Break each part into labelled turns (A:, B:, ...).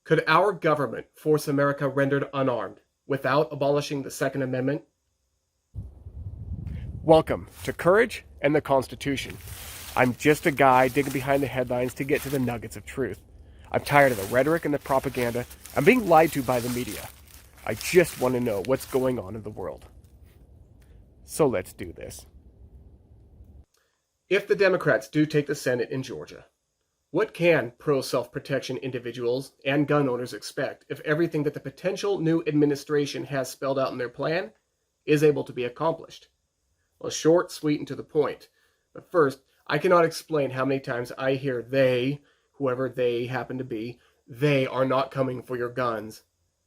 A: Could our government force America rendered unarmed without abolishing the Second Amendment? Welcome to Courage and the Constitution. I'm just a guy digging behind the headlines to get to the nuggets of truth. I'm tired of the rhetoric and the propaganda. I'm being lied to by the media. I just want to know what's going on in the world. So let's do this. If the Democrats do take the Senate in Georgia, what can pro-self-protection individuals and gun owners expect if everything that the potential new administration has spelled out in their plan is able to be accomplished? Well, short, sweet, and to the point. But first, I cannot explain how many times I hear they, whoever they happen to be, they are not coming for your guns.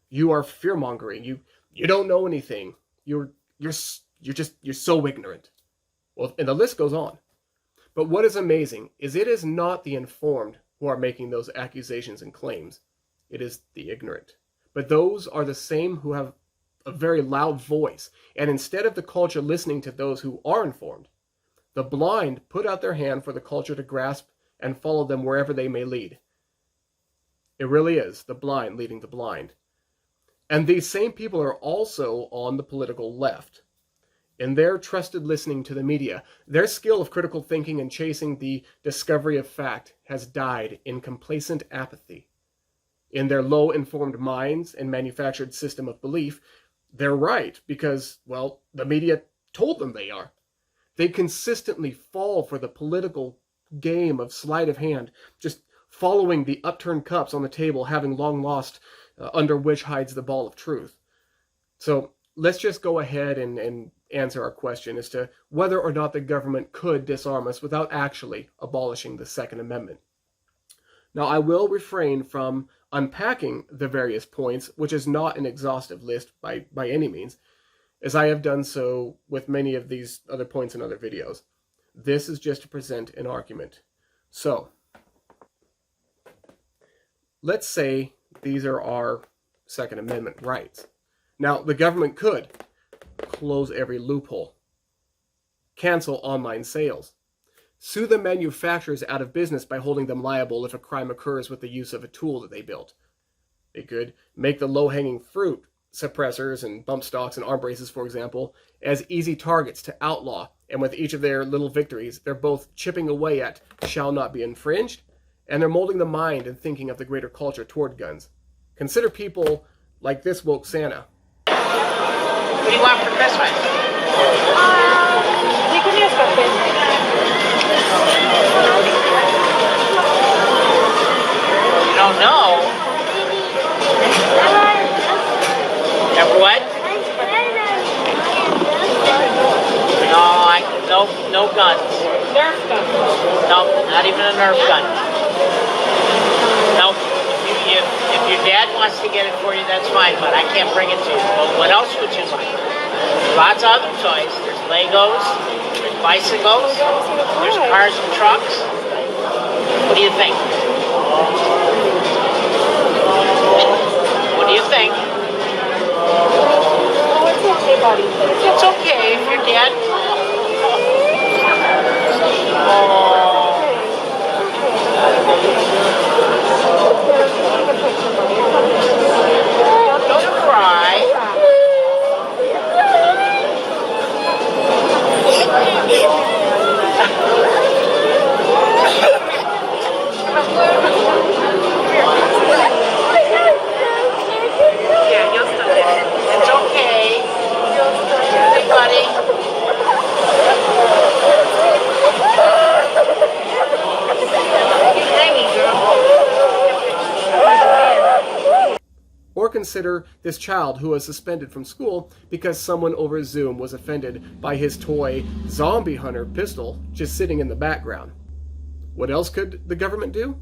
A: You are fear-mongering. You don't know anything. You're so ignorant. Well, and the list goes on. But what is amazing is it is not the informed who are making those accusations and claims. It is the ignorant. But those are the same who have a very loud voice. And instead of the culture listening to those who are informed, the blind put out their hand for the culture to grasp and follow them wherever they may lead. It really is the blind leading the blind. And these same people are also on the political left. In their trusted listening to the media, their skill of critical thinking and chasing the discovery of fact has died in complacent apathy. In their low-informed minds and manufactured system of belief, they're right because, well, the media told them they are. They consistently fall for the political game of sleight of hand, just following the upturned cups on the table, having long lost under which hides the ball of truth. So let's just go ahead and answer our question as to whether or not the government could disarm us without actually abolishing the Second Amendment. Now, I will refrain from unpacking the various points, which is not an exhaustive list by any means, as I have done so with many of these other points in other videos. This is just to present an argument. So, let's say these are our Second Amendment rights. Now, the government could close every loophole, cancel online sales, sue the manufacturers out of business by holding them liable if a crime occurs with the use of a tool that they built. They could make the low-hanging fruit, suppressors and bump stocks and arm braces, for example, as easy targets to outlaw, and with each of their little victories, they're both chipping away at shall not be infringed, and they're molding the mind and thinking of the greater culture toward guns. Consider people like this woke Santa.
B: What do you want for Christmas?
C: You can use something.
B: You don't know? Ever what? No guns.
C: Nerf gun.
B: No, not even a Nerf gun. No. If your dad wants to get it for you, that's fine, but I can't bring it to you. But what else would you like? Lots of other toys. There's Legos, there's bicycles, there's cars and trucks. What do you think? What do you think?
C: Oh, it's okay, buddy.
B: It's okay if your dad... Oh. Don't cry. Yeah, you'll still get it. It's okay. Hey, buddy.
A: Or consider this child who was suspended from school because someone over Zoom was offended by his toy zombie hunter pistol just sitting in the background. What else could the government do?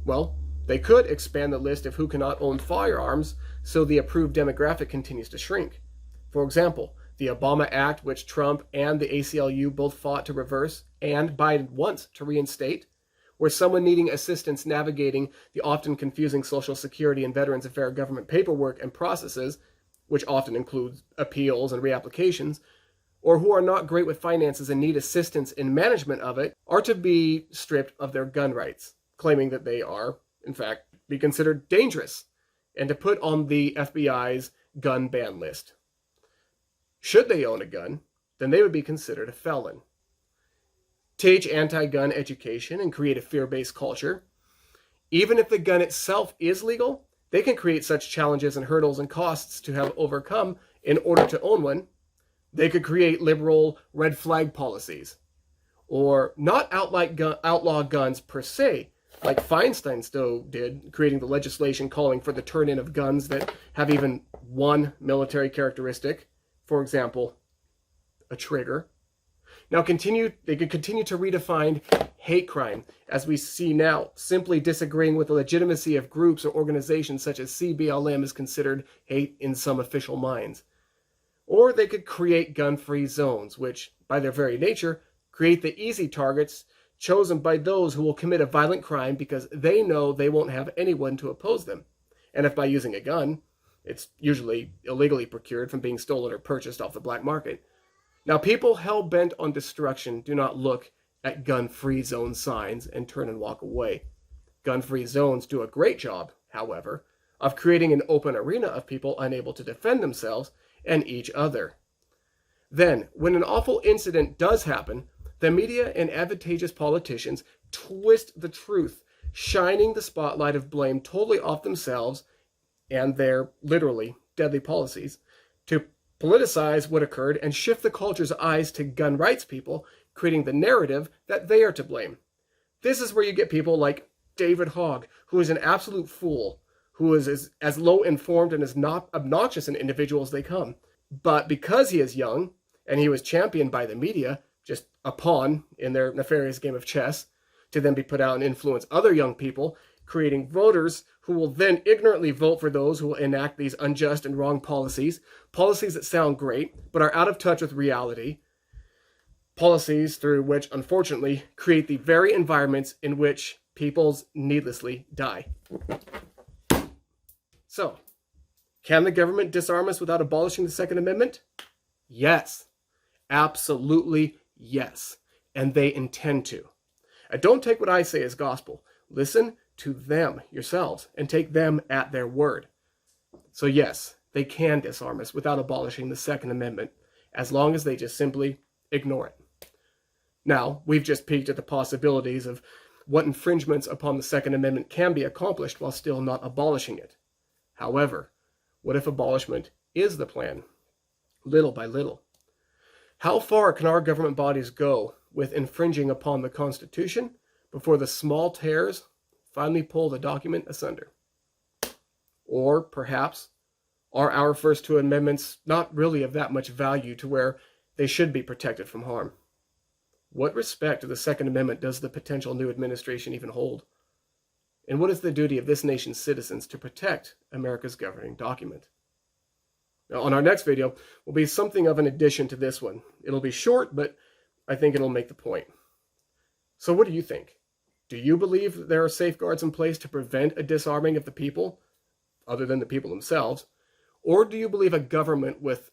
A: Well, they could expand the list of who cannot own firearms so the approved demographic continues to shrink. For example, the Obama Act, which Trump and the ACLU both fought to reverse and Biden once to reinstate, where someone needing assistance navigating the often confusing Social Security and Veterans Affairs government paperwork and processes, which often includes appeals and reapplications, or who are not great with finances and need assistance in management of it, are to be stripped of their gun rights, claiming that they are, in fact, be considered dangerous and to put on the FBI's gun ban list. Should they own a gun, then they would be considered a felon. Teach anti-gun education and create a fear-based culture. Even if the gun itself is legal, they can create such challenges and hurdles and costs to have overcome in order to own one. They could create liberal red flag policies, or not outlaw guns per se, like Feinstein did, creating the legislation calling for the turn-in of guns that have even one military characteristic, for example, a trigger. Now they could continue to redefine hate crime, as we see now. Simply disagreeing with the legitimacy of groups or organizations such as CBLM is considered hate in some official minds. Or they could create gun-free zones, which, by their very nature, create the easy targets chosen by those who will commit a violent crime because they know they won't have anyone to oppose them. And if by using a gun, it's usually illegally procured from being stolen or purchased off the black market. Now, people hell-bent on destruction do not look at gun-free zone signs and turn and walk away. Gun-free zones do a great job, however, of creating an open arena of people unable to defend themselves and each other. Then, when an awful incident does happen, the media and advantageous politicians twist the truth, shining the spotlight of blame totally off themselves and their, literally, deadly policies, to politicize what occurred and shift the culture's eyes to gun rights people, creating the narrative that they are to blame. This is where you get people like David Hogg, who is an absolute fool, who is as low informed and as not obnoxious an individual as they come. But because he is young, and he was championed by the media, just a pawn in their nefarious game of chess, to then be put out and influence other young people, creating voters who will then ignorantly vote for those who will enact these unjust and wrong policies that sound great, but are out of touch with reality, policies through which, unfortunately, create the very environments in which peoples needlessly die. So, can the government disarm us without abolishing the Second Amendment? Yes. Absolutely yes. And they intend to. Don't take what I say as gospel. Listen to them yourselves and take them at their word. So yes, they can disarm us without abolishing the Second Amendment, as long as they just simply ignore it. Now, we've just peeked at the possibilities of what infringements upon the Second Amendment can be accomplished while still not abolishing it. However, what if abolishment is the plan, little by little? How far can our government bodies go with infringing upon the Constitution before the small tears finally pull the document asunder? Or perhaps, are our first two amendments not really of that much value to where they should be protected from harm? What respect to the Second Amendment does the potential new administration even hold? And what is the duty of this nation's citizens to protect America's governing document? Now, on our next video will be something of an addition to this one. It'll be short, but I think it'll make the point. So what do you think? Do you believe that there are safeguards in place to prevent a disarming of the people, other than the people themselves? Or do you believe a government with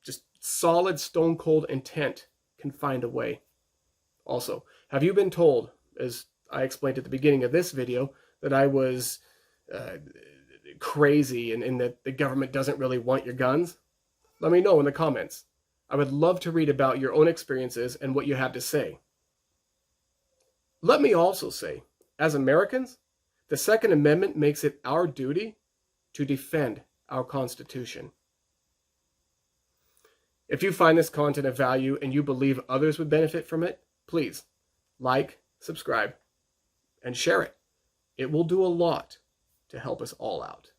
A: just solid, stone-cold intent can find a way? Also, have you been told, as I explained at the beginning of this video, that I was crazy and that the government doesn't really want your guns? Let me know in the comments. I would love to read about your own experiences and what you have to say. Let me also say, as Americans, the Second Amendment makes it our duty to defend our Constitution. If you find this content of value and you believe others would benefit from it, please like, subscribe, and share it. It will do a lot to help us all out.